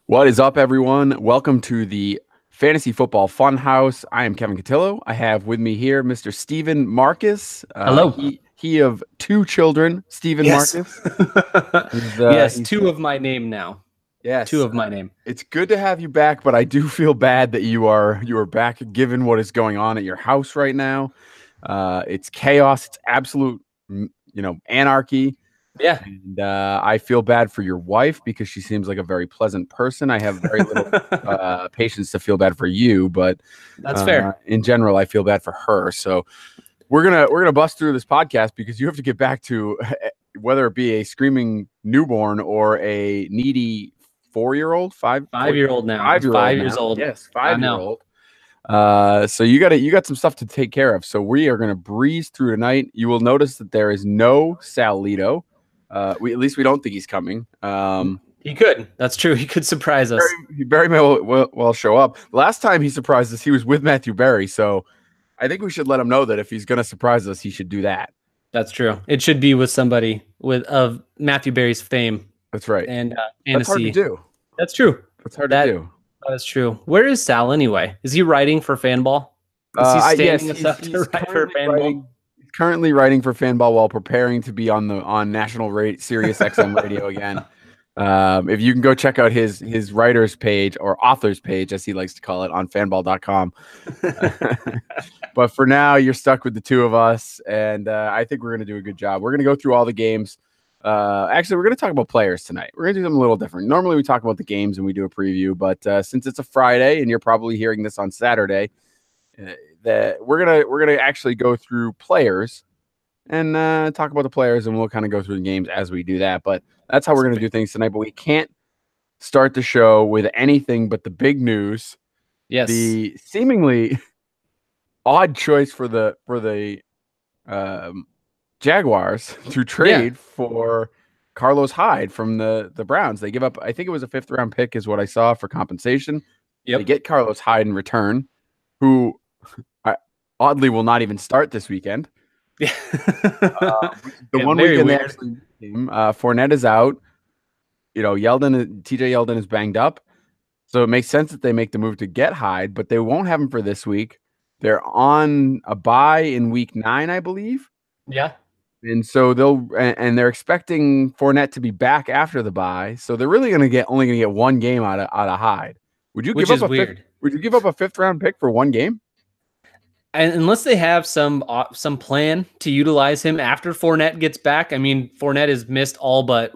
What is up, everyone? Welcome to the Fantasy Football Funhouse. I am Kevin Cotillo. I have with me here Mr. Stephen Marcus. Hello. He of two children, Stephen Yes. Marcus. Yes, He's two of my name now. Two yes. of my name. It's good to have you back, but I do feel bad that you are back given what is going on at your house right now. It's chaos. It's absolute, anarchy. Yeah, And I feel bad for your wife because she seems like a very pleasant person. I have very little patience to feel bad for you, but that's fair. in general, I feel bad for her. So we're gonna bust through this podcast because you have to get back to whether it be a screaming newborn or a needy 4-year-old, 5-year-old now. 5-year-old 5 years now. old. Yes, I know. 5-year-old. So you got some stuff to take care of. So we are gonna breeze through tonight. You will notice that there is no Sal Lito. At least we don't think he's coming. He could. That's true. He could surprise us. He very may well show up. Last time he surprised us, he was with Matthew Berry. So I think we should let him know that if he's going to surprise us, he should do that. That's true. It should be with somebody of Matthew Berry's fame. That's right. And that's hard to do. That's true. That's hard to do. That's true. Where is Sal anyway? Is he writing for Fanball? Is he standing us up to write for Fanball? Currently writing for Fanball while preparing to be on national Sirius XM radio again. If you can go check out his writer's page or author's page, as he likes to call it, on fanball.com. But for now, you're stuck with the two of us, and I think we're going to do a good job. We're going to go through all the games. Actually, we're going to talk about players tonight. We're going to do something a little different. Normally, we talk about the games and we do a preview, but since it's a Friday and you're probably hearing this on Saturday, that we're gonna actually go through players and talk about the players, and we'll kind of go through the games as we do that. But that's how we're gonna do things tonight. But we can't start the show with anything but the big news. Yes, the seemingly odd choice for the Jaguars to trade for Carlos Hyde from the Browns. They give up, I think it was a 5th-round pick, is what I saw, for compensation. Yep. They get Carlos Hyde in return, who oddly will not even start this weekend. Yeah. One weekend they actually Fournette is out. TJ Yeldon is banged up. So it makes sense that they make the move to get Hyde, but they won't have him for this week. They're on a bye in week 9, I believe. Yeah. And so they're expecting Fournette to be back after the bye. So they're really only going to get one game out of Hyde. Would you give up weird. Would you give up a 5th-round pick for one game? And unless they have some plan to utilize him after Fournette gets back. I mean, Fournette has missed all but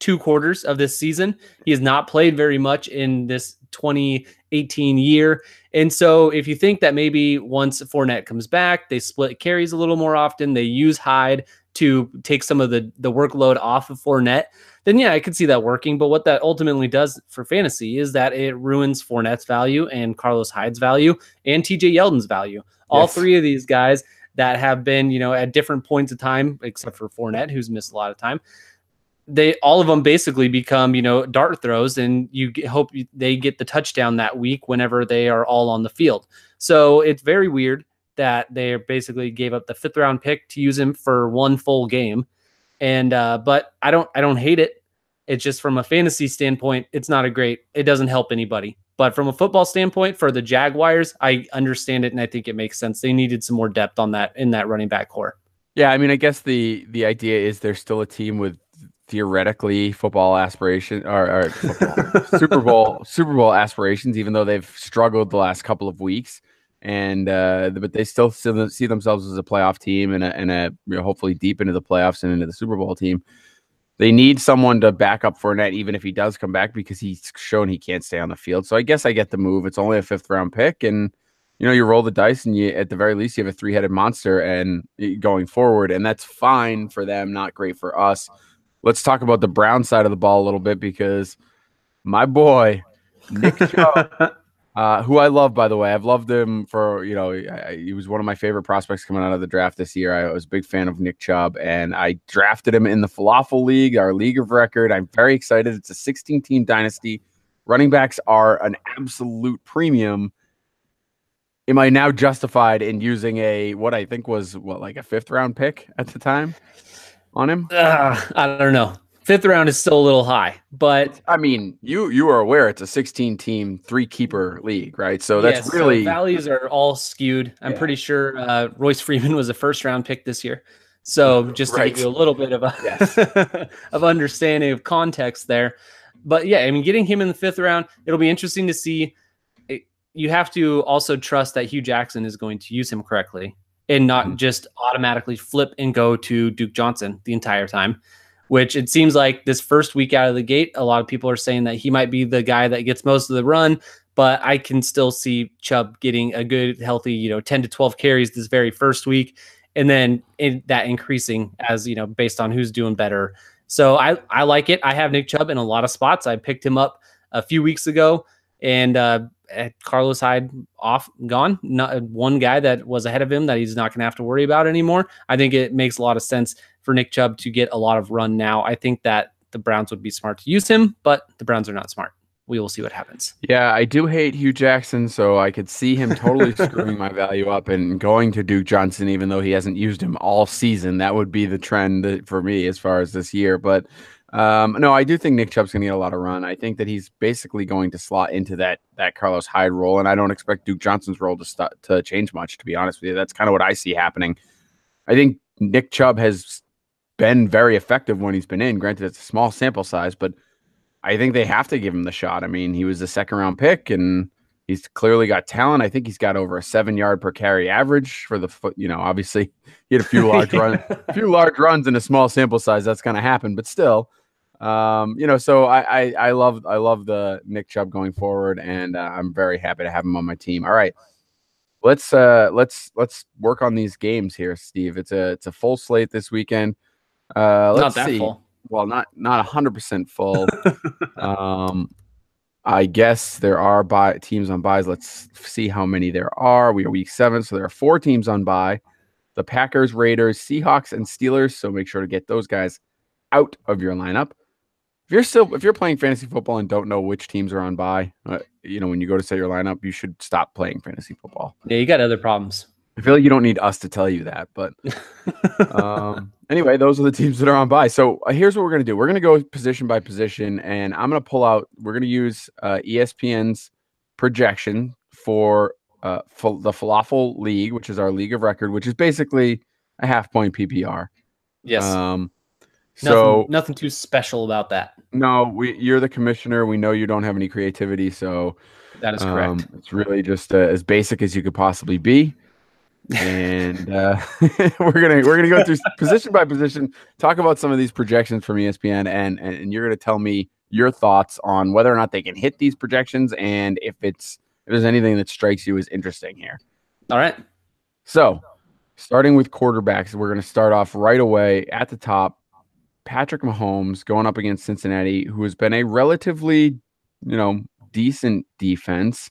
2 quarters of this season. He has not played very much in this 2018 year. And so if you think that maybe once Fournette comes back, they split carries a little more often, they use Hyde to take some of the workload off of Fournette, then yeah, I could see that working. But what that ultimately does for fantasy is that it ruins Fournette's value and Carlos Hyde's value and TJ Yeldon's value. All three of these guys that have been, at different points of time, except for Fournette, who's missed a lot of time, all of them basically become, dart throws, and you hope they get the touchdown that week whenever they are all on the field. So it's very weird that they basically gave up the 5th-round pick to use him for one full game. And but I don't hate it. It's just from a fantasy standpoint, it's not it doesn't help anybody. But from a football standpoint, for the Jaguars, I understand it, and I think it makes sense. They needed some more depth in that running back core. Yeah, I mean, I guess the idea is there's still a team with theoretically football aspiration or Super Bowl aspirations, even though they've struggled the last couple of weeks. And but they still see themselves as a playoff team and a hopefully deep into the playoffs and into the Super Bowl team. They need someone to back up Fournette, even if he does come back, because he's shown he can't stay on the field. So I guess I get the move. It's only a 5th-round pick, and you roll the dice, and at the very least you have a 3-headed monster and going forward, and that's fine for them, not great for us. Let's talk about the Brown side of the ball a little bit, because my boy Nick Chubb, who I love, by the way. I've loved him for, he was one of my favorite prospects coming out of the draft this year. I was a big fan of Nick Chubb, and I drafted him in the Falafel League, our league of record. I'm very excited. It's a 16-team dynasty. Running backs are an absolute premium. Am I now justified in using what I think was like a 5th-round pick at the time on him? I don't know. 5th round is still a little high, but I mean, you are aware it's a 16-team, 3-keeper league, right? So that's yes, so really values are all skewed. I'm yeah, pretty sure Royce Freeman was a first round pick this year. So just to give you right. a little bit of Yes. a of understanding of context there. But yeah, I mean, getting him in the 5th round, it'll be interesting to see. You have to also trust that Hugh Jackson is going to use him correctly and not Mhm. just automatically flip and go to Duke Johnson the entire time, which it seems like this first week out of the gate, a lot of people are saying that he might be the guy that gets most of the run, but I can still see Chubb getting a good, healthy, 10 to 12 carries this very first week. And then that increasing as, based on who's doing better. So I like it. I have Nick Chubb in a lot of spots. I picked him up a few weeks ago, and Carlos Hyde gone. Not one guy that was ahead of him that he's not going to have to worry about anymore. I think it makes a lot of sense for Nick Chubb to get a lot of run now. I think that the Browns would be smart to use him, but the Browns are not smart. We will see what happens. Yeah, I do hate Hugh Jackson, so I could see him totally screwing my value up and going to Duke Johnson, even though he hasn't used him all season. That would be the trend for me as far as this year. But no, I do think Nick Chubb's going to get a lot of run. I think that he's basically going to slot into that Carlos Hyde role, and I don't expect Duke Johnson's role to change much, to be honest with you. That's kind of what I see happening. I think Nick Chubb has been very effective when he's been in. Granted, it's a small sample size, but I think they have to give him the shot. I mean, he was a 2nd-round pick, and he's clearly got talent. I think he's got over a 7-yard per carry average for the foot. Obviously, he had a few large runs in a small sample size. That's going to happen, but still, So I love the Nick Chubb going forward, and I'm very happy to have him on my team. All right, let's work on these games here, Steve. It's a full slate this weekend. Not Let's that see. full. Well, not 100% full. I guess there are teams on buys. Let's see how many there are. We are week 7, so there are 4 teams on buy. The Packers, Raiders, Seahawks, and Steelers. So make sure to get those guys out of your lineup. If you're playing fantasy football and don't know which teams are on buy, when you go to set your lineup, you should stop playing fantasy football. Yeah, you got other problems. I feel like you don't need us to tell you that, but anyway, those are the teams that are on buy. So here's what we're going to do. We're going to go position by position, and I'm going to pull out. We're going to use ESPN's projection for the Falafel League, which is our league of record, which is basically a half-point PPR. Yes. Nothing too special about that. No, you're the commissioner. We know you don't have any creativity, so that is correct. It's really just as basic as you could possibly be. And we're gonna go through position by position, talk about some of these projections from ESPN, and you're gonna tell me your thoughts on whether or not they can hit these projections, and if there's anything that strikes you as interesting here. All right. So, starting with quarterbacks, we're gonna start off right away at the top. Patrick Mahomes going up against Cincinnati, who has been a relatively, decent defense.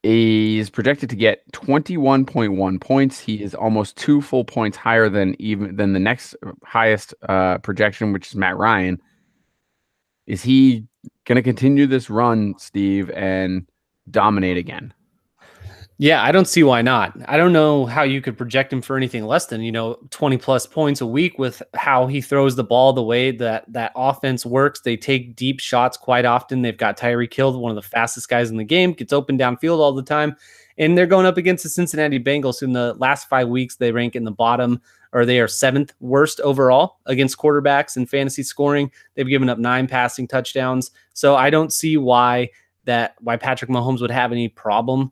Is projected to get 21.1 points. He is almost 2 full points higher than the next highest projection, which is Matt Ryan. Is he going to continue this run, Steve, and dominate again? Yeah, I don't see why not. I don't know how you could project him for anything less than, 20 plus points a week with how he throws the ball, the way that offense works. They take deep shots quite often. They've got Tyreek Hill, one of the fastest guys in the game, gets open downfield all the time. And they're going up against the Cincinnati Bengals, who in the last 5 weeks, they rank in the bottom, or they are 7th worst overall against quarterbacks in fantasy scoring. They've given up 9 passing touchdowns. So I don't see why Patrick Mahomes would have any problem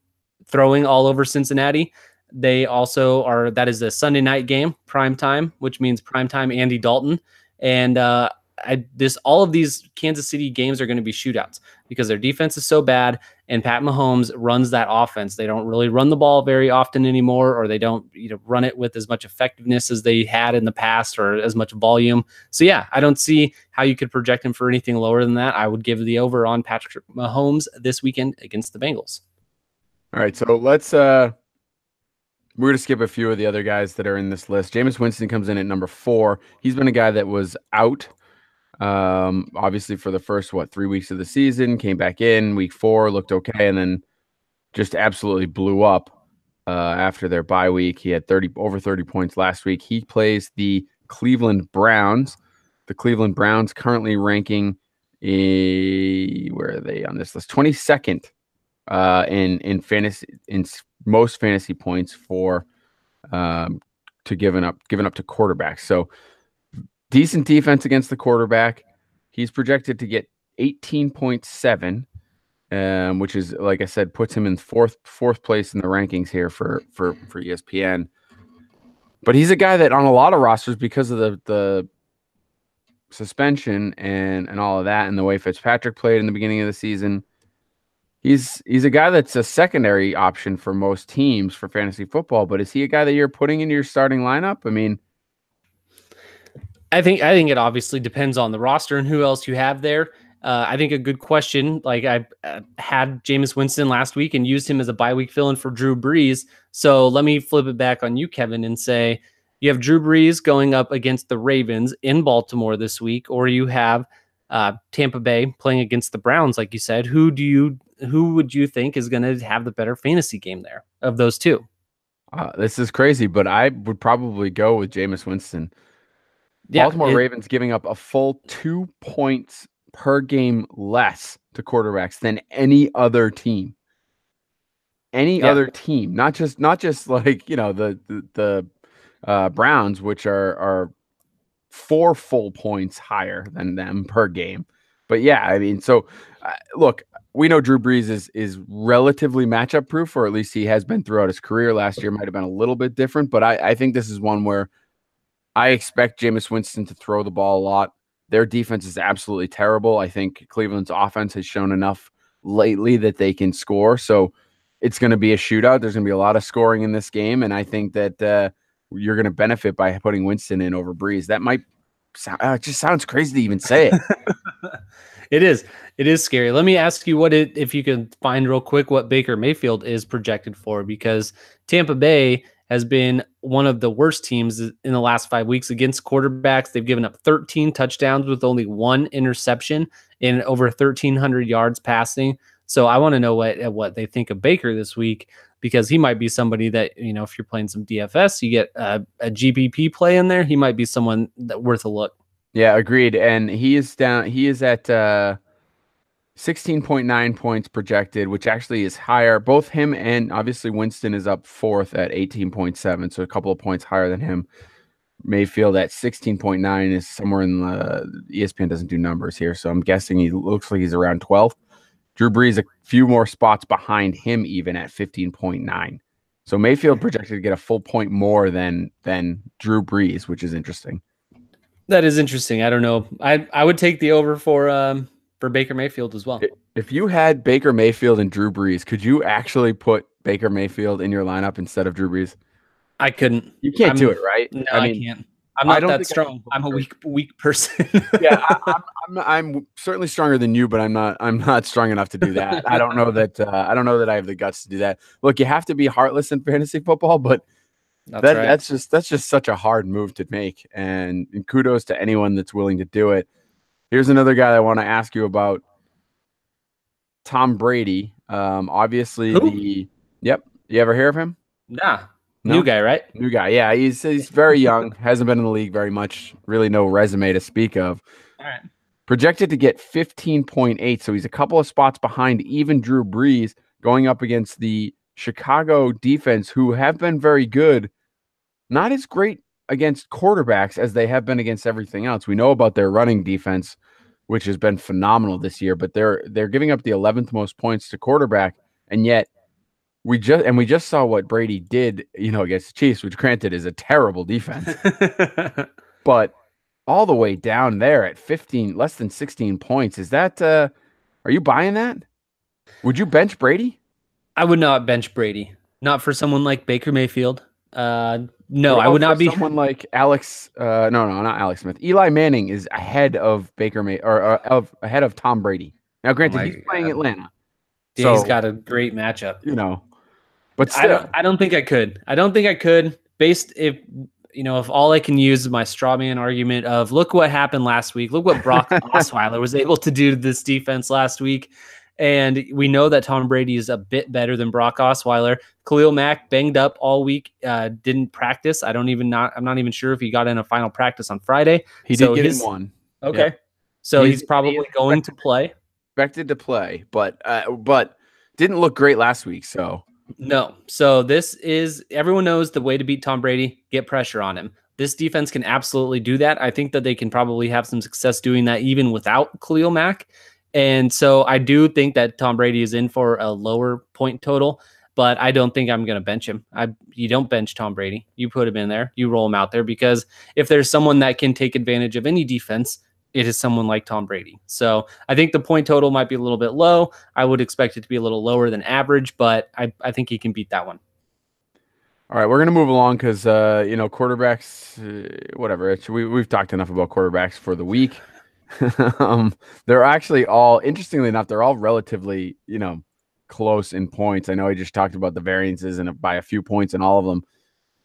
throwing all over Cincinnati. They also that is a Sunday night game, prime time, which means prime time Andy Dalton. And all of these Kansas City games are going to be shootouts because their defense is so bad, and Pat Mahomes runs that offense. They don't really run the ball very often anymore, or they don't run it with as much effectiveness as they had in the past or as much volume. So yeah, I don't see how you could project him for anything lower than that. I would give the over on Patrick Mahomes this weekend against the Bengals. All right, so we're going to skip a few of the other guys that are in this list. Jameis Winston comes in at number 4. He's been a guy that was out, obviously, for the first, 3 weeks of the season, came back in week 4, looked okay, and then just absolutely blew up after their bye week. He had over 30 points last week. He plays the Cleveland Browns. the Cleveland Browns, currently ranking where are they on this list? 22nd in fantasy most fantasy points for to giving up to quarterbacks. So decent defense against the quarterback. He's projected to get 18.7, which is, like I said, puts him in fourth place in the rankings here for ESPN. But he's a guy that on a lot of rosters, because of the suspension and all of that, and the way Fitzpatrick played in the beginning of the season, he's a guy that's a secondary option for most teams for fantasy football. But is he a guy that you're putting into your starting lineup? I mean, I think it obviously depends on the roster and who else you have there. I think a good question, like I had Jameis Winston last week and used him as a bye week fill-in for Drew Brees. So let me flip it back on you, Kevin, and say you have Drew Brees going up against the Ravens in Baltimore this week, or you have Tampa Bay playing against the Browns, like you said. Who would you think is going to have the better fantasy game there of those two? This is crazy, but I would probably go with Jameis Winston. Baltimore Ravens giving up a full 2 points per game less to quarterbacks than any other team. Other team, not just like, the Browns, which are 4 full points higher than them per game. But yeah, I mean, so look, we know Drew Brees is relatively matchup proof, or at least he has been throughout his career. Last year might have been a little bit different, but I think this is one where I expect Jameis Winston to throw the ball a lot. Their defense is absolutely terrible. I think Cleveland's offense has shown enough lately that they can score. So it's going to be a shootout. There's going to be a lot of scoring in this game. And I think that you're going to benefit by putting Winston in over Brees. That might sound, it just sounds crazy to even say it. It is scary. Let me ask you if you can find real quick what Baker Mayfield is projected for, because Tampa Bay has been one of the worst teams in the last 5 weeks against quarterbacks. They've given up 13 touchdowns with only 1 interception and over 1,300 yards passing. So I want to know what they think of Baker this week, because he might be somebody that, if you're playing some DFS, you get a GPP play in there. He might be someone that worth a look. Yeah, agreed. And he is at 16.9 points projected, which actually is higher. Both him and obviously Winston is up fourth at 18.7, so a couple of points higher than him. Mayfield at 16.9 is somewhere in the ESPN doesn't do numbers here, so I'm guessing he looks like he's around 12th. Drew Brees a few more spots behind him, even at 15.9. So Mayfield projected to get a full point more than Drew Brees, which is interesting. That is interesting. I don't know. I would take the over for Baker Mayfield as well. If you had Baker Mayfield and Drew Brees, could you actually put Baker Mayfield in your lineup instead of Drew Brees? I couldn't. You can't do it, right? No, I can't. I'm not that strong. I'm a weak person. Yeah, I'm certainly stronger than you, but I'm not strong enough to do that. I don't know that I have the guts to do that. Look, you have to be heartless in fantasy football, but that's just such a hard move to make. And kudos to anyone that's willing to do it. Here's another guy I want to ask you about. Tom Brady. Obviously Yep. You ever hear of him? Nah. No? New guy, right? New guy. Yeah, he's very young, hasn't been in the league very much, really no resume to speak of. All right. Projected to get 15.8, so he's a couple of spots behind even Drew Brees, going up against the Chicago defense, who have been very good. Not as great against quarterbacks as they have been against everything else. We know about their running defense, which has been phenomenal this year, but they're giving up the 11th most points to quarterback, and yet we just saw what Brady did, against the Chiefs, which granted is a terrible defense. But all the way down there at 15, less than 16 points. Is that are you buying that? Would you bench Brady? I would not bench Brady. Not for someone like Baker Mayfield. No, I would not be someone like Alex. No, not Alex Smith. Eli Manning is ahead of ahead of Tom Brady. Now, granted, he's playing Atlanta. Yeah, so he's got a great matchup. But still, I don't think I could. I don't think I could. Based if all I can use is my straw man argument of look what happened last week. Look what Brock Osweiler was able to do to this defense last week. And we know that Tom Brady is a bit better than Brock Osweiler. Khalil Mack banged up all week, didn't practice. I'm not even sure if he got in a final practice on Friday. He did get in one. Okay. So he's probably going to play. Expected to play, but didn't look great last week. So No. So this is everyone knows the way to beat Tom Brady, get pressure on him. This defense can absolutely do that. I think that they can probably have some success doing that even without Khalil Mack. And so I do think that Tom Brady is in for a lower point total, but I don't think I'm going to bench him. You don't bench Tom Brady. You put him in there. You roll him out there because if there's someone that can take advantage of any defense, it is someone like Tom Brady. So I think the point total might be a little bit low. I would expect it to be a little lower than average, but I think he can beat that one. all right, we're gonna move along because quarterbacks, whatever. We've talked enough about quarterbacks for the week. They're actually all, interestingly enough, they're all relatively close in points. I know I just talked about the variances and by a few points in all of them,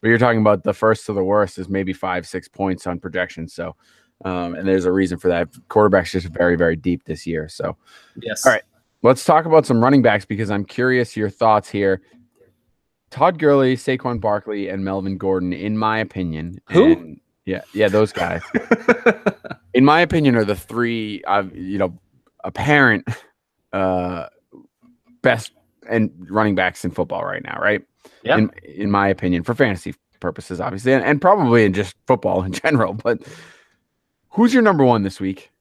but you're talking about the first to the worst is maybe 5-6 points on projections. So, and there's a reason for that. Quarterbacks just very, very deep this year. So, yes. All right, let's talk about some running backs because I'm curious your thoughts here. Todd Gurley, Saquon Barkley, and Melvin Gordon, in my opinion. Who? And yeah, those guys. In my opinion, are the three, apparent best and running backs in football right now, right? Yeah. In my opinion, for fantasy purposes, obviously, and probably in just football in general. But who's your number one this week?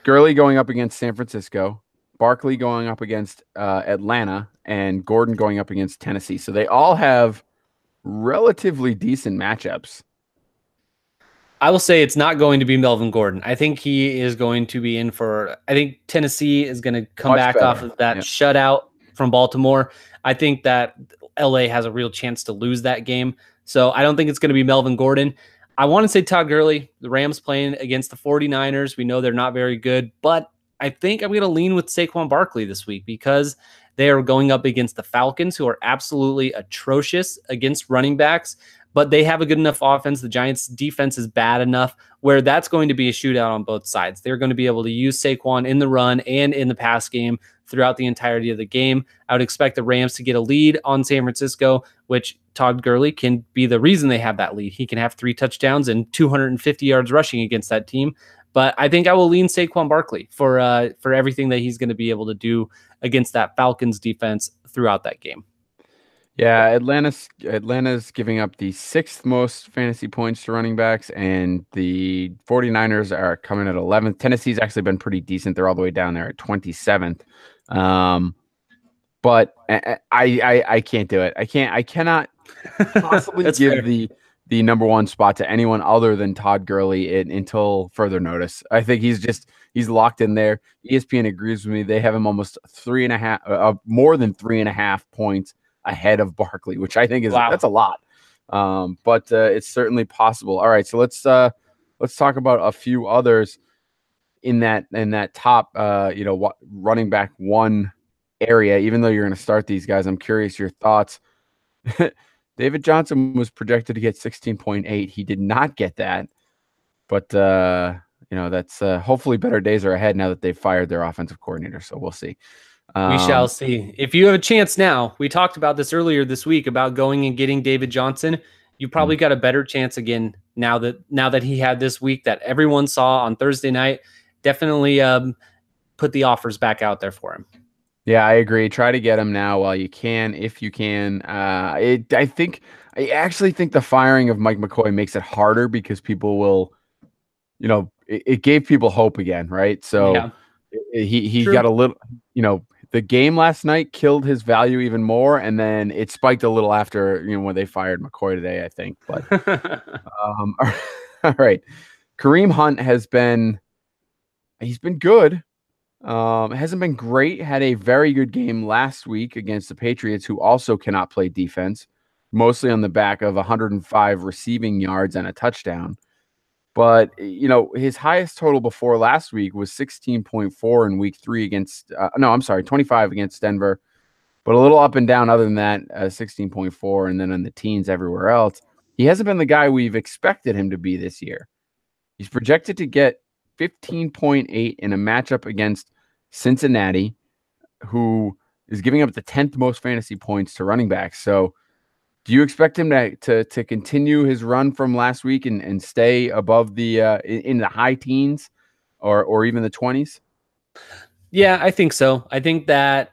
Gurley going up against San Francisco, Barkley going up against Atlanta, and Gordon going up against Tennessee. So they all have relatively decent matchups. I will say it's not going to be Melvin Gordon. I think he is going to be in for. I think Tennessee is going to come back off of that shutout from Baltimore. I think that LA has a real chance to lose that game. So I don't think it's going to be Melvin Gordon. I want to say Todd Gurley. The Rams playing against the 49ers. We know they're not very good, but I think I'm going to lean with Saquon Barkley this week because they are going up against the Falcons, who are absolutely atrocious against running backs, but they have a good enough offense. The Giants' defense is bad enough where that's going to be a shootout on both sides. They're going to be able to use Saquon in the run and in the pass game throughout the entirety of the game. I would expect the Rams to get a lead on San Francisco, which Todd Gurley can be the reason they have that lead. He can have 3 touchdowns and 250 yards rushing against that team. But I think I will lean Saquon Barkley for everything that he's going to be able to do against that Falcons defense throughout that game. Yeah, Atlanta's giving up the 6th most fantasy points to running backs, and the 49ers are coming at 11th. Tennessee's actually been pretty decent. They're all the way down there at 27th. But I can't do it. I cannot possibly give the number one spot to anyone other than Todd Gurley until further notice. I think he's locked in there. ESPN agrees with me. They have him almost more than 3.5 points ahead of Barkley, which I think that's a lot. But it's certainly possible. All right, so let's talk about a few others in that top running back one area. Even though you're going to start these guys, I'm curious your thoughts. David Johnson was projected to get 16.8. He did not get that, but that's hopefully better days are ahead now that they've fired their offensive coordinator. So we'll see. We shall see. If you have a chance now, we talked about this earlier this week about going and getting David Johnson. You probably got a better chance again now that he had this week that everyone saw on Thursday night. Definitely put the offers back out there for him. Yeah, I agree. Try to get him now while you can, if you can. I actually think the firing of Mike McCoy makes it harder because people will, it gave people hope again, right? So yeah. He got a little, the game last night killed his value even more, and then it spiked a little after, when they fired McCoy today, I think. But all right, Kareem Hunt he's been good. Hasn't been great. Had a very good game last week against the Patriots, who also cannot play defense, mostly on the back of 105 receiving yards and a touchdown. But, his highest total before last week was 16.4 in week 3 against, 25 against Denver, but a little up and down other than that, 16.4, and then in the teens everywhere else. He hasn't been the guy we've expected him to be this year. He's projected to get 15.8 in a matchup against Cincinnati, who is giving up the 10th most fantasy points to running backs. So Do you expect him to continue his run from last week and stay above the in the high teens or even the 20s? Yeah, I think so. I think that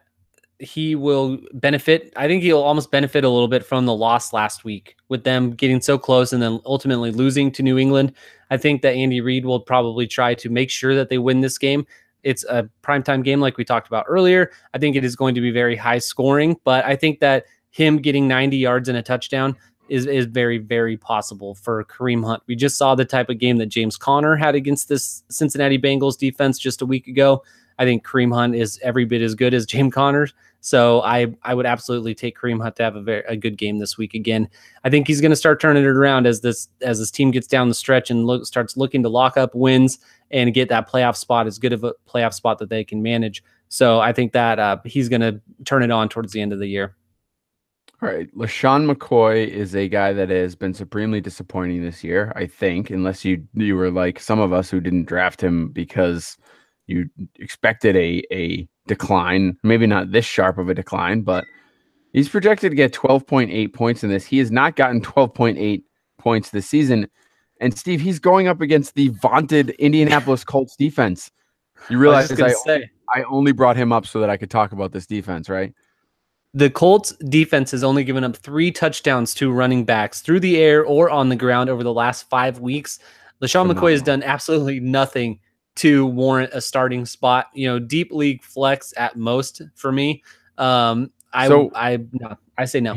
he will benefit. I think he'll almost benefit a little bit from the loss last week with them getting so close and then ultimately losing to New England. I think that Andy Reid will probably try to make sure that they win this game. It's a primetime game, like we talked about earlier. I think it is going to be very high scoring, but I think that him getting 90 yards and a touchdown is very, very possible for Kareem Hunt. We just saw the type of game that James Conner had against this Cincinnati Bengals defense just a week ago. I think Kareem Hunt is every bit as good as James Conner. So I would absolutely take Kareem Hunt to have a good game this week again. I think he's going to start turning it around as this team gets down the stretch and starts looking to lock up wins and get that playoff spot, as good of a playoff spot that they can manage. So I think that he's going to turn it on towards the end of the year. All right. LaShawn McCoy is a guy that has been supremely disappointing this year, I think, unless you were like some of us who didn't draft him because you expected a decline, maybe not this sharp of a decline, but he's projected to get 12.8 points in this. He has not gotten 12.8 points this season. And Steve, he's going up against the vaunted Indianapolis Colts defense. You realize I only brought him up so that I could talk about this defense, right? The Colts defense has only given up 3 touchdowns to running backs through the air or on the ground over the last 5 weeks. LaShawn McCoy has done absolutely nothing to warrant a starting spot. Deep league flex at most for me. I say no.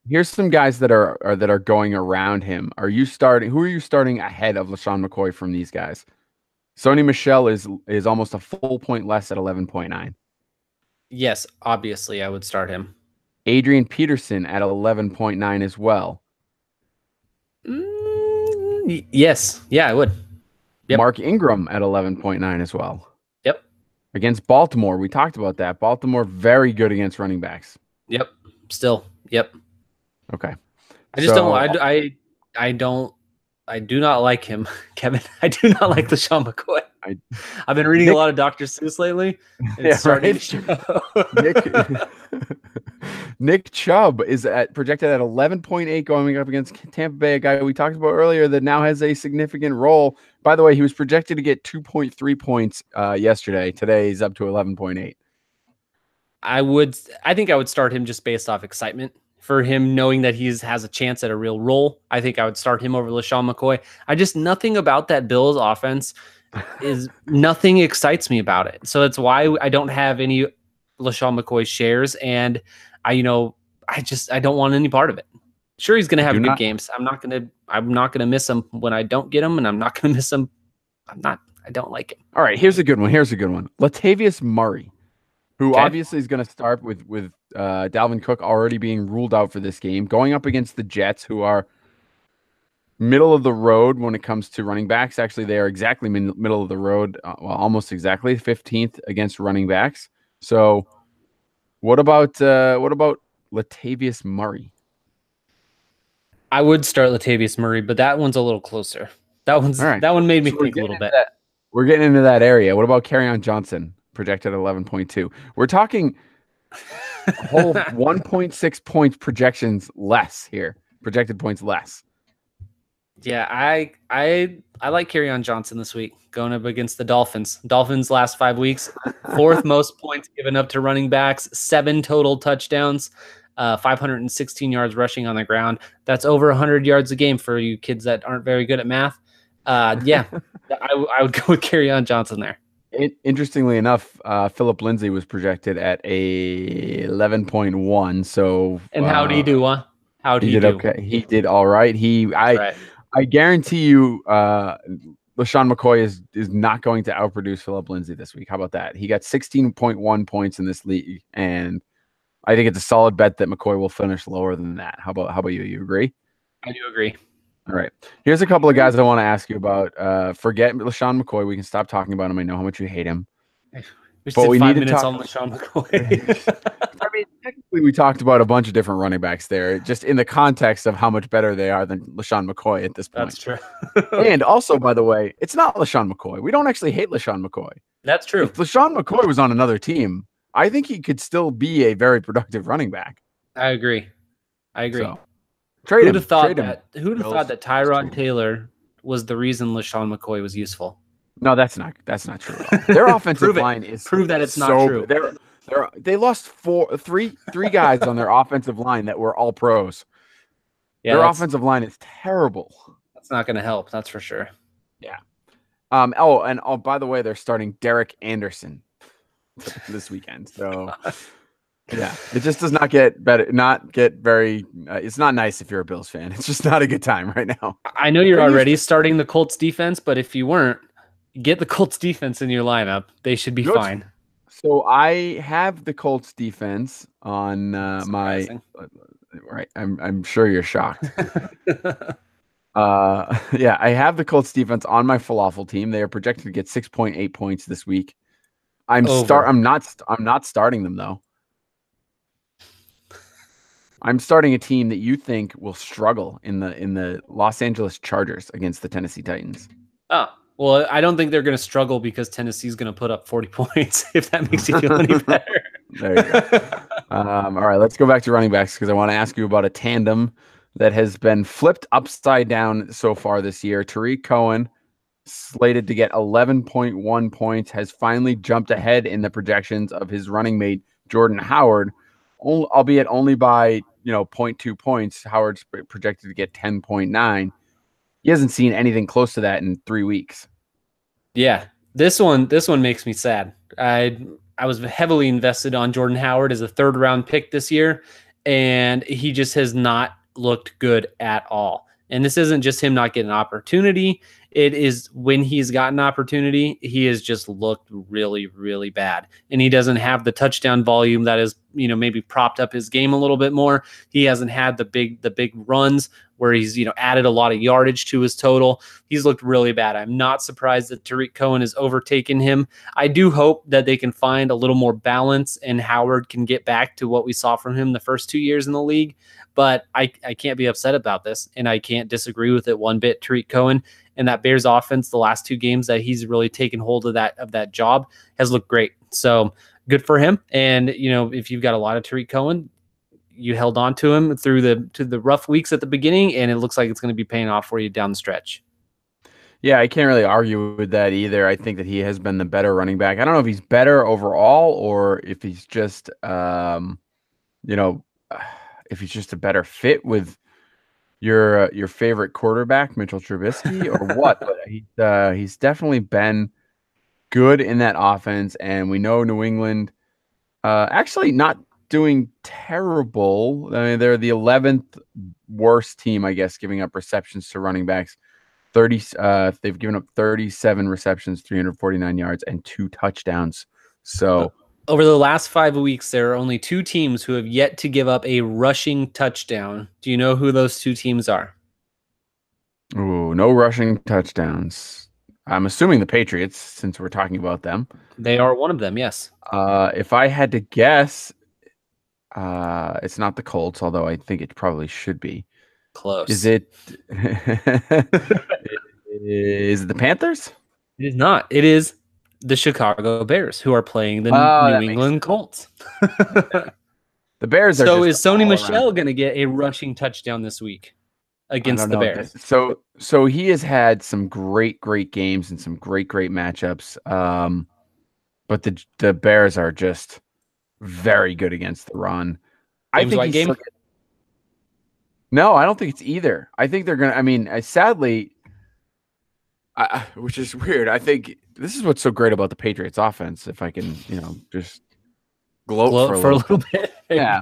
Here's some guys that are going around him. Who are you starting ahead of LaShawn McCoy from these guys? Sony Michel is almost a full point less at 11.9. Yes, obviously I would start him. Adrian Peterson at 11.9 as well. Yes. Yeah, I would. Yep. Mark Ingram at 11.9 as well. Yep. Against Baltimore, we talked about that. Baltimore very good against running backs. Yep. Still. Yep. Okay. I do not like him, Kevin. I do not like LaShawn McCoy. I've been reading a lot of Dr. Seuss lately. It's starting to show. Nick Chubb is projected at 11.8 going up against Tampa Bay, a guy we talked about earlier that now has a significant role. By the way, he was projected to get 2.3 points yesterday. Today he's up to 11.8. I think I would start him just based off excitement for him, knowing that he has a chance at a real role. I think I would start him over LaShawn McCoy. Nothing about that Bills offense nothing excites me about it. So that's why I don't have any LaShawn McCoy shares. And I don't want any part of it. Sure, he's going to have good games. I'm not going to miss him when I don't get him, and I'm not going to miss him. I don't like him. All right, here's a good one. Latavius Murray, who obviously is going to start with Dalvin Cook already being ruled out for this game, going up against the Jets, who are middle of the road when it comes to running backs. Actually, they are exactly middle of the road, almost exactly 15th against running backs. So, what about Latavius Murray? I would start Latavius Murray, but that one's a little closer. That one made me think a little bit. We're getting into that area. What about Kerryon Johnson, projected at 11.2? We're talking a whole 1.6 points projections less here. Projected points less. Yeah, I like Kerryon Johnson this week going up against the Dolphins. Dolphins last 5 weeks, 4th most points given up to running backs, 7 total touchdowns, 516 yards rushing on the ground. That's over 100 yards a game for you kids that aren't very good at math. I would go with Kerryon Johnson there. Interestingly enough, Philip Lindsay was projected at a 11.1. So, and how did he do? How did he do? Okay, he did all right. I guarantee you, LaShawn McCoy is not going to outproduce Philip Lindsay this week. How about that? He got 16.1 points in this league, and I think it's a solid bet that McCoy will finish lower than that. How about you? You agree? I do agree. All right. Here's a couple of guys I want to ask you about. Forget LaShawn McCoy. We can stop talking about him. I know how much you hate him. We need 5 minutes on LaShawn McCoy. I mean, technically, we talked about a bunch of different running backs there, just in the context of how much better they are than LaShawn McCoy at this point. That's true. And also, by the way, it's not LaShawn McCoy. We don't actually hate LaShawn McCoy. That's true. If LaShawn McCoy was on another team, I think he could still be a very productive running back. I agree. Trade Who'd him. have thought Trade him. that? Who'd have thought that Bills, trade Tyrod him. Taylor was the reason LaShawn McCoy was useful? No, that's not true at all. Their offensive Prove it. line is Prove that it's not so true. they lost three guys on their offensive line that were all pros. Yeah, Their offensive line is terrible. That's not going to help. That's for sure. Yeah. Oh, by the way, they're starting Derek Anderson this weekend. So yeah, it just does not get better. Not get very. It's not nice if you're a Bills fan. It's just not a good time right now. I know you're already starting the Colts defense, but if you weren't, get the Colts defense in your lineup. They should be fine. So I have the Colts defense on my. Right, I'm sure you're shocked. Yeah, I have the Colts defense on my falafel team. They are projected to get 6.8 points this week. I'm not starting them though. I'm starting a team that you think will struggle in the Los Angeles Chargers against the Tennessee Titans. Oh, well, I don't think they're going to struggle because Tennessee's going to put up 40 points, if that makes you feel any better. There you go. All right, let's go back to running backs because I want to ask you about a tandem that has been flipped upside down so far this year. Tariq Cohen, slated to get 11.1 points, has finally jumped ahead in the projections of his running mate, Jordan Howard, albeit only by 0.2 points. Howard's projected to get 10.9. He hasn't seen anything close to that in 3 weeks. Yeah, this one makes me sad. I was heavily invested on Jordan Howard as a 3rd round pick this year, and he just has not looked good at all. And this isn't just him not getting an opportunity. It is when he's gotten opportunity, he has just looked really, really bad. And he doesn't have the touchdown volume that is, maybe propped up his game a little bit more. He hasn't had the big runs where he's, added a lot of yardage to his total. He's looked really bad. I'm not surprised that Tariq Cohen has overtaken him. I do hope that they can find a little more balance and Howard can get back to what we saw from him the first 2 years in the league. But I can't be upset about this, and I can't disagree with it one bit. Tariq Cohen and that Bears offense, the last 2 games that he's really taken hold of that job, has looked great. So good for him. And if you've got a lot of Tariq Cohen, you held on to him through the rough weeks at the beginning, and it looks like it's going to be paying off for you down the stretch. Yeah, I can't really argue with that either. I think that he has been the better running back. I don't know if he's better overall or if he's just if he's just a better fit with your favorite quarterback, Mitchell Trubisky, or what. But he's definitely been good in that offense, and we know New England actually not doing terrible. I mean, they're the 11th worst team, I guess, giving up receptions to running backs. They've given up 37 receptions, 349 yards, and 2 touchdowns. So over the last 5 weeks, there are only 2 teams who have yet to give up a rushing touchdown. Do you know who those 2 teams are? Ooh, no rushing touchdowns. I'm assuming the Patriots, since we're talking about them. They are one of them, yes. If I had to guess, it's not the Colts, although I think it probably should be. Close. Is it? Is it the Panthers? It is not. It is the Chicago Bears, who are playing the New England Colts. The Bears are. So is Sony Michel going to get a rushing touchdown this week against the Bears? So he has had some great games and some great matchups. But the Bears are just very good against the run. No, I don't think it's either. I think they're going to, I mean, sadly, which is weird. I think this is what's so great about the Patriots offense. If I can, just gloat for a little bit. Yeah.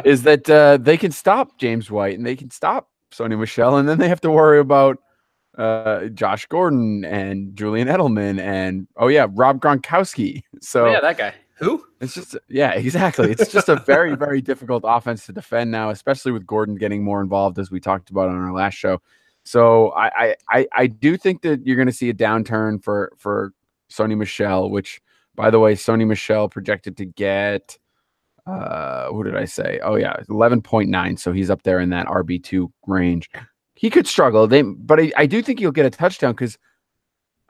Is that they can stop James White and they can stop Sony Michel. And then they have to worry about Josh Gordon and Julian Edelman and, Rob Gronkowski. So that guy. Who? It's just, exactly. It's just a very, very difficult offense to defend now, especially with Gordon getting more involved, as we talked about on our last show. So I do think that you're going to see a downturn for Sony Michel, which, by the way, Sony Michel projected to get, what did I say? 11.9. So he's up there in that RB2 range. He could struggle. But I do think he'll get a touchdown because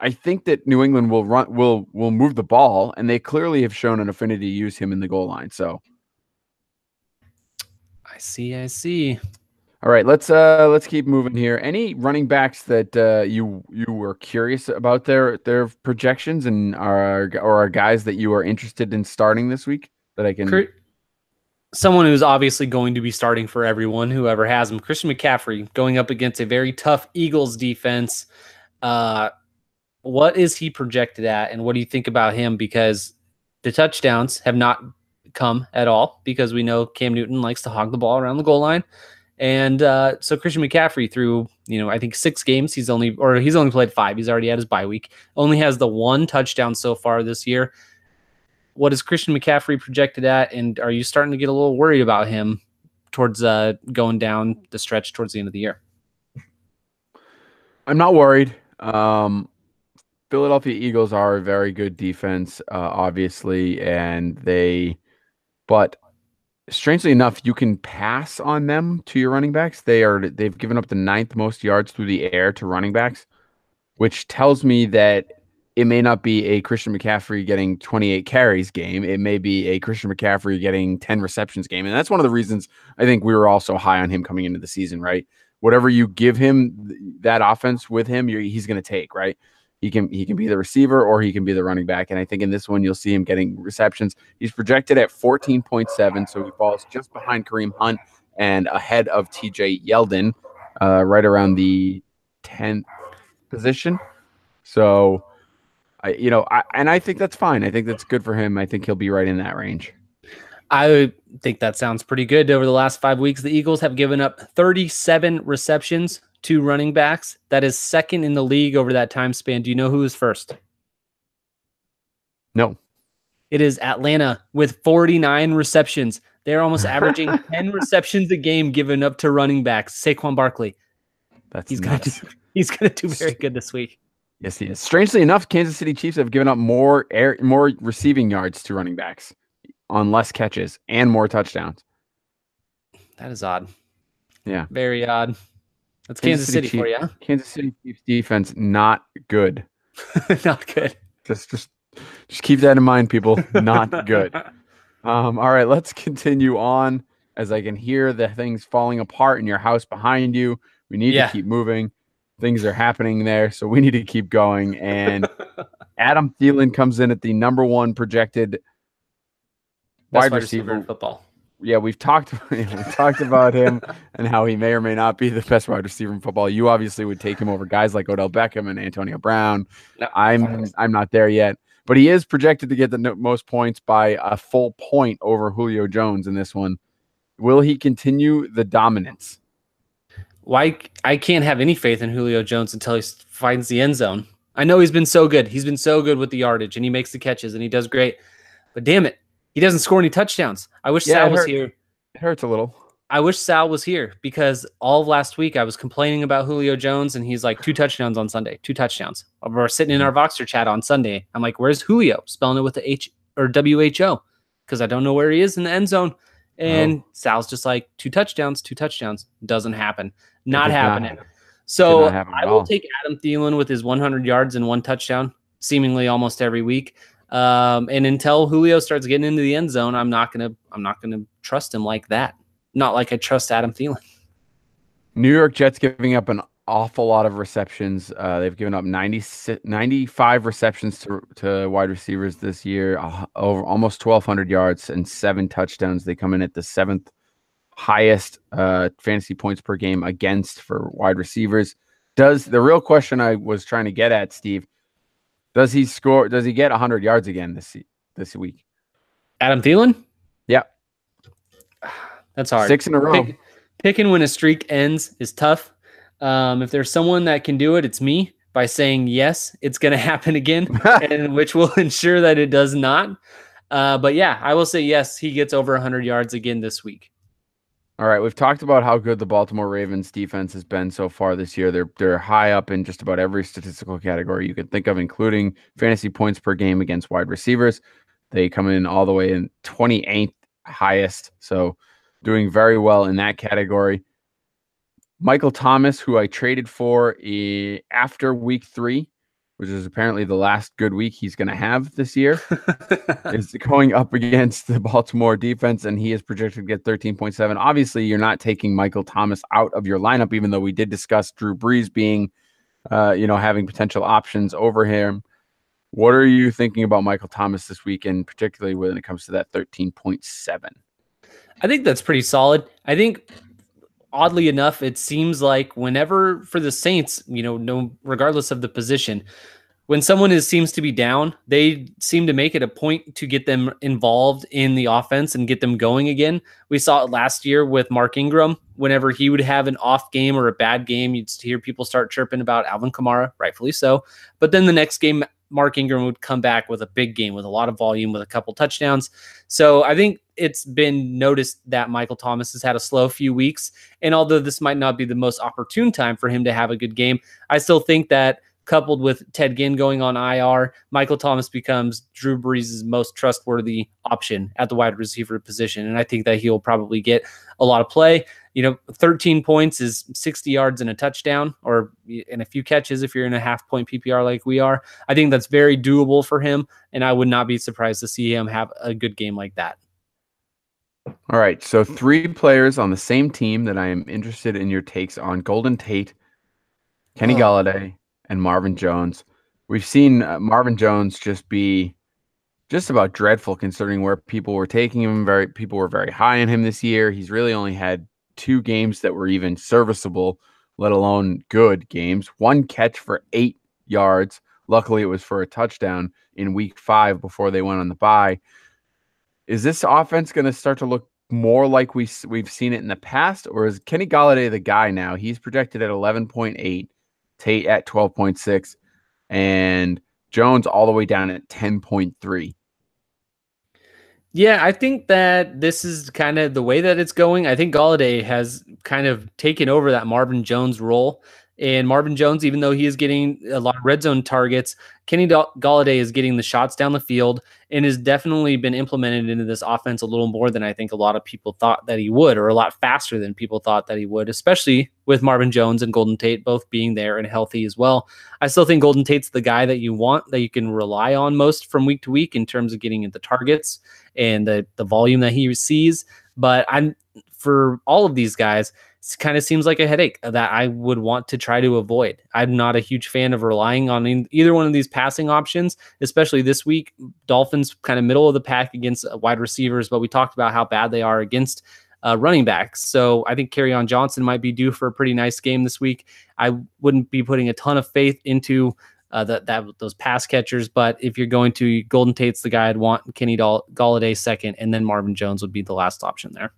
I think that New England will move the ball, and they clearly have shown an affinity to use him in the goal line. So I see. All right, let's keep moving here. Any running backs that you were curious about their projections and are guys that you are interested in starting this week that I can. Someone who's obviously going to be starting for everyone, whoever has him, Christian McCaffrey, going up against a very tough Eagles defense. What is he projected at, and what do you think about him? Because the touchdowns have not come at all, because we know Cam Newton likes to hog the ball around the goal line. And so Christian McCaffrey, through I think 6 games, he's only played 5. He's already had his bye week. Only has the 1 touchdown so far this year. What is Christian McCaffrey projected at, and are you starting to get a little worried about him towards going down the stretch towards the end of the year? I'm not worried. Philadelphia Eagles are a very good defense, obviously, but strangely enough, you can pass on them to your running backs. They've given up the 9th most yards through the air to running backs, which tells me that it may not be a Christian McCaffrey getting 28 carries game. It may be a Christian McCaffrey getting 10 receptions game. And that's one of the reasons I think we were all so high on him coming into the season, right? Whatever you give him, that offense with him, he's going to take, right? He can be the receiver or he can be the running back. And I think in this one, you'll see him getting receptions. He's projected at 14.7, so he falls just behind Kareem Hunt and ahead of TJ Yeldon, right around the 10th position. So, I think that's fine. I think that's good for him. I think he'll be right in that range. I think that sounds pretty good. Over the last 5 weeks, the Eagles have given up 37 receptions to running backs. That is second in the league over that time span. Do you know who is first? No. It is Atlanta with 49 receptions. They're almost averaging 10 receptions a game given up to running backs. Saquon Barkley. He's nuts. He's gonna do very good this week. Yes, he is. Strangely enough, Kansas City Chiefs have given up more receiving yards to running backs on less catches and more touchdowns. That is odd. Yeah. Very odd. That's Kansas City for you. Huh? Kansas City Chiefs defense, not good. Not good. Just keep that in mind, people. Not good. All right, let's continue on as I can hear the things falling apart in your house behind you. We need to keep moving. Things are happening there, so we need to keep going. And Adam Thielen comes in at the number 1 projected wide receiver in football. Yeah, we've talked about him and how he may or may not be the best wide receiver in football. You obviously would take him over guys like Odell Beckham and Antonio Brown. No, I'm not there yet, but he is projected to get the most points by a full point over Julio Jones in this one. Will he continue the dominance? Why I can't have any faith in Julio Jones until he finds the end zone. I know he's been so good. He's been so good with the yardage, and he makes the catches, and he does great. But damn it, he doesn't score any touchdowns. I wish Sal was here. It hurts a little. I wish Sal was here, because all of last week I was complaining about Julio Jones, and he's like 2 touchdowns on Sunday, 2 touchdowns. We're sitting in our Voxer chat on Sunday. I'm like, where's Julio? Spelling it with the H or WHO, because I don't know where he is in the end zone. And Sal's just like 2 touchdowns, 2 touchdowns. Doesn't happen. Not happening. So I will take Adam Thielen with his 100 yards and 1 touchdown, seemingly almost every week. And until Julio starts getting into the end zone, I'm not gonna trust him like that. Not like I trust Adam Thielen. New York Jets giving up an awful lot of receptions. They've given up 95 receptions to wide receivers this year, over almost 1,200 yards and 7 touchdowns. They come in at the 7th highest fantasy points per game against for wide receivers. The real question I was trying to get at, Steve, does he get 100 yards again this week? Adam Thielen? Yeah. That's hard. 6 in a row. Picking when a streak ends is tough. If there's someone that can do it, it's me, by saying yes, it's going to happen again, and which will ensure that it does not. But yeah, I will say yes, he gets over 100 yards again this week. All right, we've talked about how good the Baltimore Ravens defense has been so far this year. They're high up in just about every statistical category you can think of, including fantasy points per game against wide receivers. They come in all the way in 28th highest, so doing very well in that category. Michael Thomas, who I traded for after week 3, which is apparently the last good week he's going to have this year, is going up against the Baltimore defense, and he is projected to get 13.7. Obviously, you're not taking Michael Thomas out of your lineup, even though we did discuss Drew Brees being, having potential options over him. What are you thinking about Michael Thomas this weekend, particularly when it comes to that 13.7? I think that's pretty solid. I think, oddly enough, it seems like whenever for the Saints, no, regardless of the position, when someone seems to be down, they seem to make it a point to get them involved in the offense and get them going again. We saw it last year with Mark Ingram. Whenever he would have an off game or a bad game, you'd hear people start chirping about Alvin Kamara, rightfully so. But then the next game, Mark Ingram would come back with a big game with a lot of volume, with a couple touchdowns. So I think it's been noticed that Michael Thomas has had a slow few weeks. And although this might not be the most opportune time for him to have a good game, I still think that coupled with Ted Ginn going on IR, Michael Thomas becomes Drew Brees' most trustworthy option at the wide receiver position. And I think that he'll probably get a lot of play. 13 points is 60 yards and a touchdown, or in a few catches if you're in a half-point PPR like we are. I think that's very doable for him, and I would not be surprised to see him have a good game like that. All right, so 3 players on the same team that I am interested in your takes on: Golden Tate, Kenny Golladay, and Marvin Jones. We've seen Marvin Jones just be just about dreadful considering where people were taking him. People were very high on him this year. He's really only had 2 games that were even serviceable, let alone good games. 1 catch for 8 yards. Luckily, it was for a touchdown in week 5 before they went on the bye. Is this offense going to start to look more like we've seen it in the past, or is Kenny Golladay the guy now? He's projected at 11.8, Tate at 12.6, and Jones all the way down at 10.3. Yeah, I think that this is kind of the way that it's going. I think Golladay has kind of taken over that Marvin Jones role. And Marvin Jones, even though he is getting a lot of red zone targets, Kenny Golladay is getting the shots down the field and has definitely been implemented into this offense a little more than I think a lot of people thought that he would, or a lot faster than people thought that he would, especially with Marvin Jones and Golden Tate both being there and healthy as well. I still think Golden Tate's the guy that you want, that you can rely on most from week to week in terms of getting at the targets and the volume that he sees. But for all of these guys, it kind of seems like a headache that I would want to try to avoid. I'm not a huge fan of relying on either one of these passing options, especially this week. Dolphins kind of middle of the pack against wide receivers, but we talked about how bad they are against running backs. So I think Kerryon Johnson might be due for a pretty nice game this week. I wouldn't be putting a ton of faith into those pass catchers, but if you're going to, Golden Tate's the guy I'd want, Kenny Golladay second, and then Marvin Jones would be the last option there.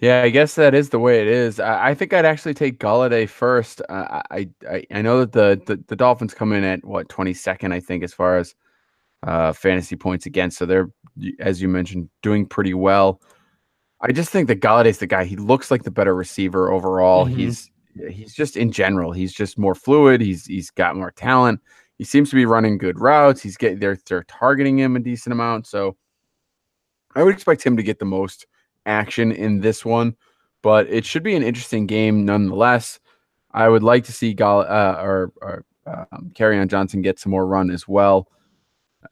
Yeah, I guess that is the way it is. I think I'd actually take Golladay first. I know that the Dolphins come in at 22nd, I think, as far as fantasy points against. So they're, as you mentioned, doing pretty well. I just think that Galladay's the guy. He looks like the better receiver overall. Mm-hmm. He's just, in general, he's just more fluid. He's got more talent. He seems to be running good routes. They're targeting him a decent amount. So I would expect him to get the most action in this one, but it should be an interesting game nonetheless. I would like to see Kerryon Johnson get some more run as well.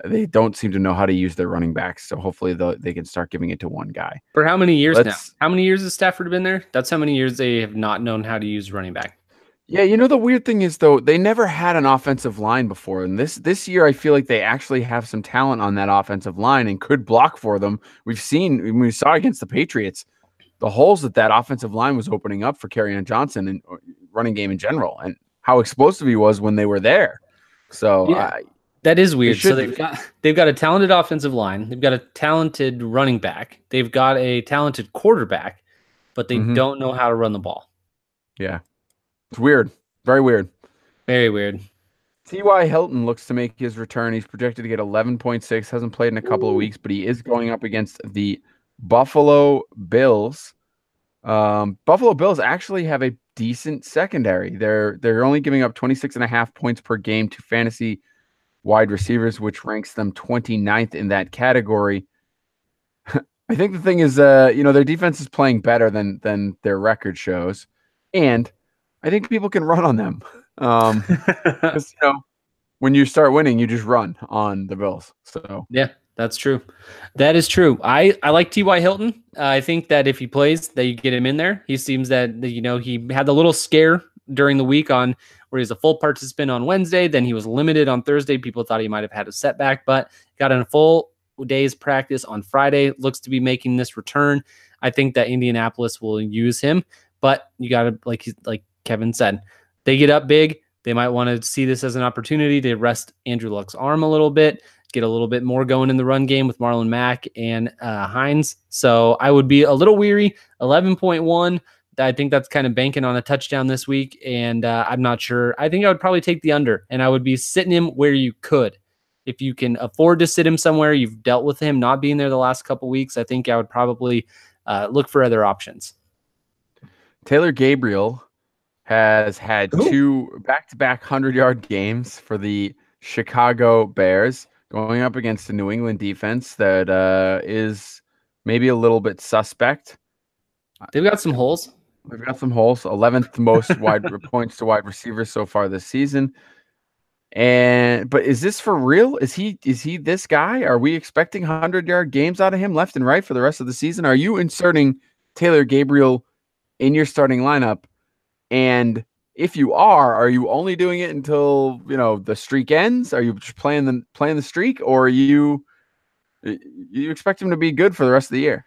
They don't seem to know how to use their running backs, so hopefully they can start giving it to one guy. For how many years now? How many years has Stafford been there? That's how many years they have not known how to use running back. Yeah, the weird thing is, though, they never had an offensive line before. And this year, I feel like they actually have some talent on that offensive line and could block for them. We saw against the Patriots, the holes that offensive line was opening up for Kerryon Johnson and running game in general, and how explosive he was when they were there. So yeah, that is weird. So they've got a talented offensive line. They've got a talented running back. They've got a talented quarterback, but they don't know how to run the ball. Yeah. It's weird. Very weird. Very weird. T.Y. Hilton looks to make his return. He's projected to get 11.6. Hasn't played in a couple of weeks, but he is going up against the Buffalo Bills. Buffalo Bills actually have a decent secondary. They're only giving up 26.5 points per game to fantasy wide receivers, which ranks them 29th in that category. I think the thing is, their defense is playing better than their record shows, and I think people can run on them. when you start winning, you just run on the Bills. So Yeah, that's true. That is true. I like T.Y. Hilton. I think that if he plays, that you get him in there. He seems that, he had the little scare during the week on where he was a full participant on Wednesday. Then he was limited on Thursday. People thought he might have had a setback, but got in a full day's practice on Friday. Looks to be making this return. I think that Indianapolis will use him, but you got to, like Kevin said, they get up big. They might want to see this as an opportunity to rest Andrew Luck's arm a little bit, get a little bit more going in the run game with Marlon Mack and Hines. So I would be a little weary. 11.1. I think that's kind of banking on a touchdown this week, and I'm not sure. I think I would probably take the under, and I would be sitting him where you could. If you can afford to sit him somewhere, you've dealt with him not being there the last couple weeks, I think I would probably look for other options. Taylor Gabriel has had 2 back-to-back 100-yard games for the Chicago Bears, going up against a New England defense that is maybe a little bit suspect. They've got some holes. They've got some holes. 11th most wide points to wide receivers so far this season. But is this for real? Is he this guy? Are we expecting 100-yard games out of him left and right for the rest of the season? Are you inserting Taylor Gabriel in your starting lineup? And if you are you only doing it until the streak ends? Are you just playing the streak, or are you expect him to be good for the rest of the year?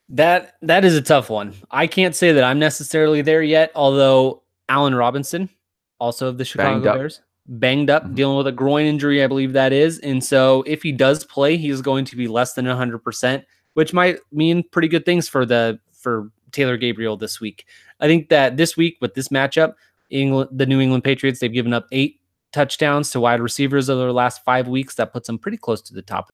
That is a tough one. I can't say that I'm necessarily there yet, although Allen Robinson, also of the Chicago Bears, banged up, dealing with a groin injury, I believe that is. And so if he does play, he's going to be less than 100%, which might mean pretty good things for Taylor Gabriel this week. I think that this week with this matchup, the New England Patriots, they've given up 8 touchdowns to wide receivers over the last 5 weeks. That puts them pretty close to the top